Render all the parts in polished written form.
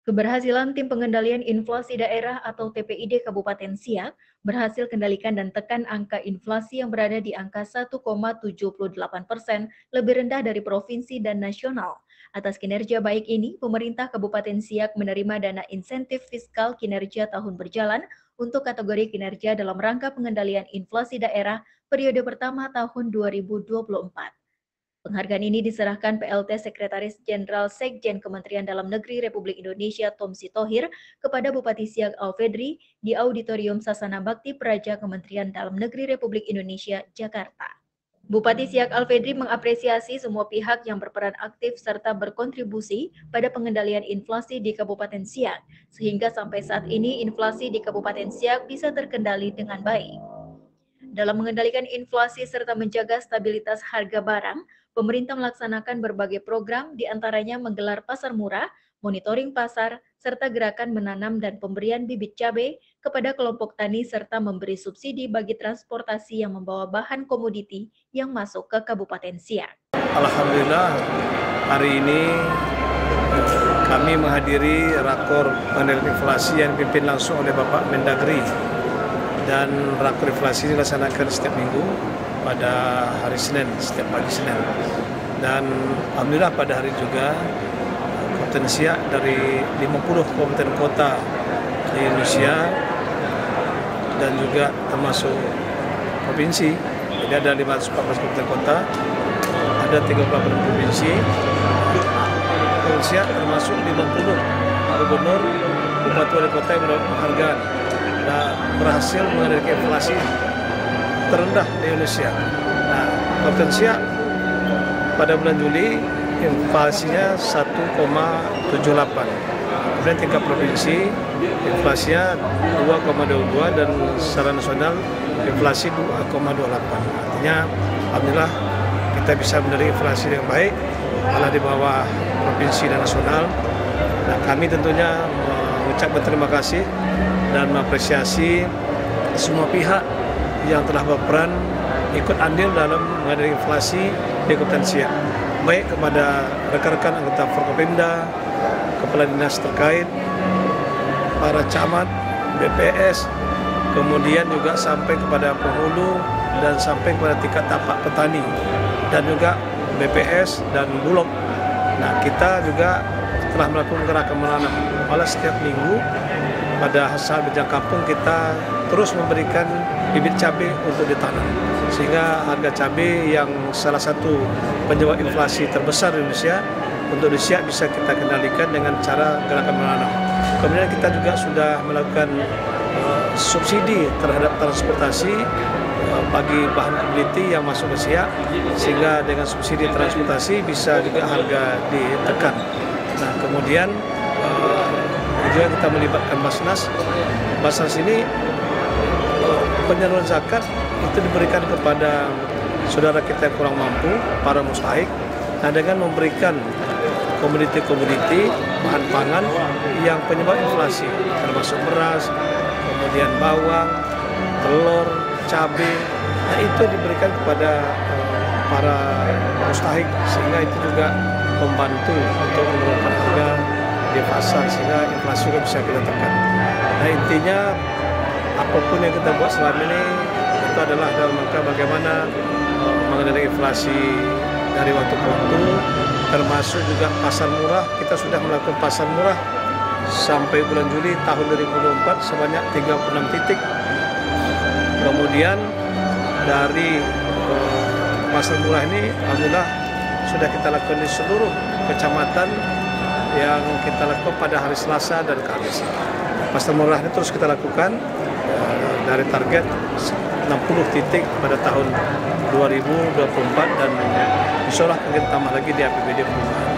Keberhasilan Tim Pengendalian Inflasi Daerah atau TPID Kabupaten Siak berhasil kendalikan dan tekan angka inflasi yang berada di angka 1,78%, lebih rendah dari provinsi dan nasional. Atas kinerja baik ini, pemerintah Kabupaten Siak menerima dana insentif fiskal kinerja tahun berjalan untuk kategori kinerja dalam rangka pengendalian inflasi daerah periode pertama tahun 2024. Penghargaan ini diserahkan PLT Sekretaris Jenderal Sekjen Kementerian Dalam Negeri Republik Indonesia Tom Sitohir kepada Bupati Siak Alfedri di Auditorium Sasana Bakti Praja Kementerian Dalam Negeri Republik Indonesia, Jakarta. Bupati Siak Alfedri mengapresiasi semua pihak yang berperan aktif serta berkontribusi pada pengendalian inflasi di Kabupaten Siak, sehingga sampai saat ini inflasi di Kabupaten Siak bisa terkendali dengan baik. Dalam mengendalikan inflasi serta menjaga stabilitas harga barang, pemerintah melaksanakan berbagai program, diantaranya menggelar pasar murah, monitoring pasar, serta gerakan menanam dan pemberian bibit cabai kepada kelompok tani serta memberi subsidi bagi transportasi yang membawa bahan komoditi yang masuk ke Kabupaten Siak. Alhamdulillah, hari ini kami menghadiri rakor pengendalian inflasi yang dipimpin langsung oleh Bapak Mendagri. Dan rakor inflasi dilaksanakan setiap minggu pada hari Senin, setiap pagi Senin. Dan alhamdulillah pada hari juga Kabupaten Siak dari 50 kabupaten kota di Indonesia dan juga termasuk provinsi. Jadi ada 514 kabupaten kota, ada 38 provinsi. Kabupaten Siak termasuk 50 gubernur, bupati wali kota yang mendapat penghargaan berhasil mengendalikan inflasi terendah di Indonesia. Nah, Kabupaten Siak pada bulan Juli inflasinya 1,78. Kemudian tingkat provinsi inflasinya 2,22 dan secara nasional inflasi 2,28. Artinya alhamdulillah kita bisa mengendalikan inflasi yang baik, malah di bawah provinsi dan nasional. Nah, kami tentunya mengucapkan terima kasih dan mengapresiasi semua pihak yang telah berperan ikut andil dalam mengendalikan inflasi di Kabupaten Siak, baik kepada rekan-rekan anggota Forkopimda, kepala dinas terkait, para camat, BPS, kemudian juga sampai kepada penghulu dan sampai kepada tingkat tapak petani dan juga BPS dan Bulog. Nah, kita juga telah melakukan gerakan menanam. Malah setiap minggu pada saat berjalan kampung kita terus memberikan bibit cabai untuk ditanam, sehingga harga cabai yang salah satu penyebab inflasi terbesar di Indonesia untuk di Siak bisa kita kendalikan dengan cara gerakan menanam. Kemudian kita juga sudah melakukan subsidi terhadap transportasi bagi bahan komoditi yang masuk ke Siak, sehingga dengan subsidi transportasi bisa juga harga ditekan. Nah, kemudian juga kita melibatkan Basnas. Basnas ini penyaluran zakat itu diberikan kepada saudara kita yang kurang mampu, para mustahik. Nah, dengan memberikan komoditi-komoditi bahan pangan yang penyebab inflasi, termasuk beras, kemudian bawang, telur, cabai, nah itu diberikan kepada para mustahik, sehingga itu juga membantu untuk menurunkan harga di pasar, sehingga inflasi juga bisa kita tekan. Nah, intinya apapun yang kita buat selama ini itu adalah dalam rangka bagaimana mengendalikan inflasi dari waktu ke waktu, termasuk juga pasar murah. Kita sudah melakukan pasar murah sampai bulan Juli tahun 2024 sebanyak 36 titik. Kemudian dari pasar murah ini alhamdulillah sudah kita lakukan di seluruh kecamatan yang kita lakukan pada hari Selasa dan Kamis. Pasar murah ini terus kita lakukan dari target 60 titik pada tahun 2024 dan insya Allah akan kita tambah lagi di APBD perumahan.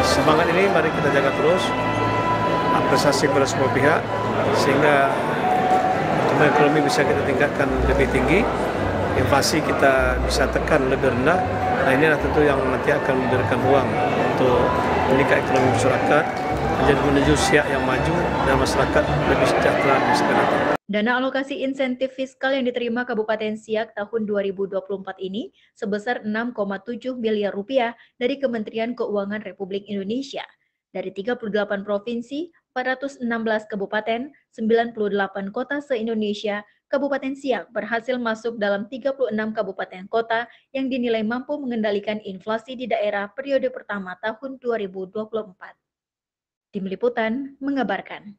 Semangat ini mari kita jaga terus, apresiasi kepada semua pihak sehingga pertumbuhan ekonomi bisa kita tingkatkan lebih tinggi, inflasi kita bisa tekan lebih rendah. Nah, inilah tentu yang nanti akan memberikan ruang untuk meningkat ekonomi masyarakat, menjadi menuju Siak yang maju dan masyarakat lebih sejahtera di masa datang. Dana alokasi insentif fiskal yang diterima Kabupaten Siak tahun 2024 ini sebesar 6,7 miliar rupiah dari Kementerian Keuangan Republik Indonesia. Dari 38 provinsi, 416 kabupaten, 98 kota se-Indonesia, Kabupaten Siak berhasil masuk dalam 36 kabupaten kota yang dinilai mampu mengendalikan inflasi di daerah periode pertama tahun 2024. Tim Liputan mengabarkan.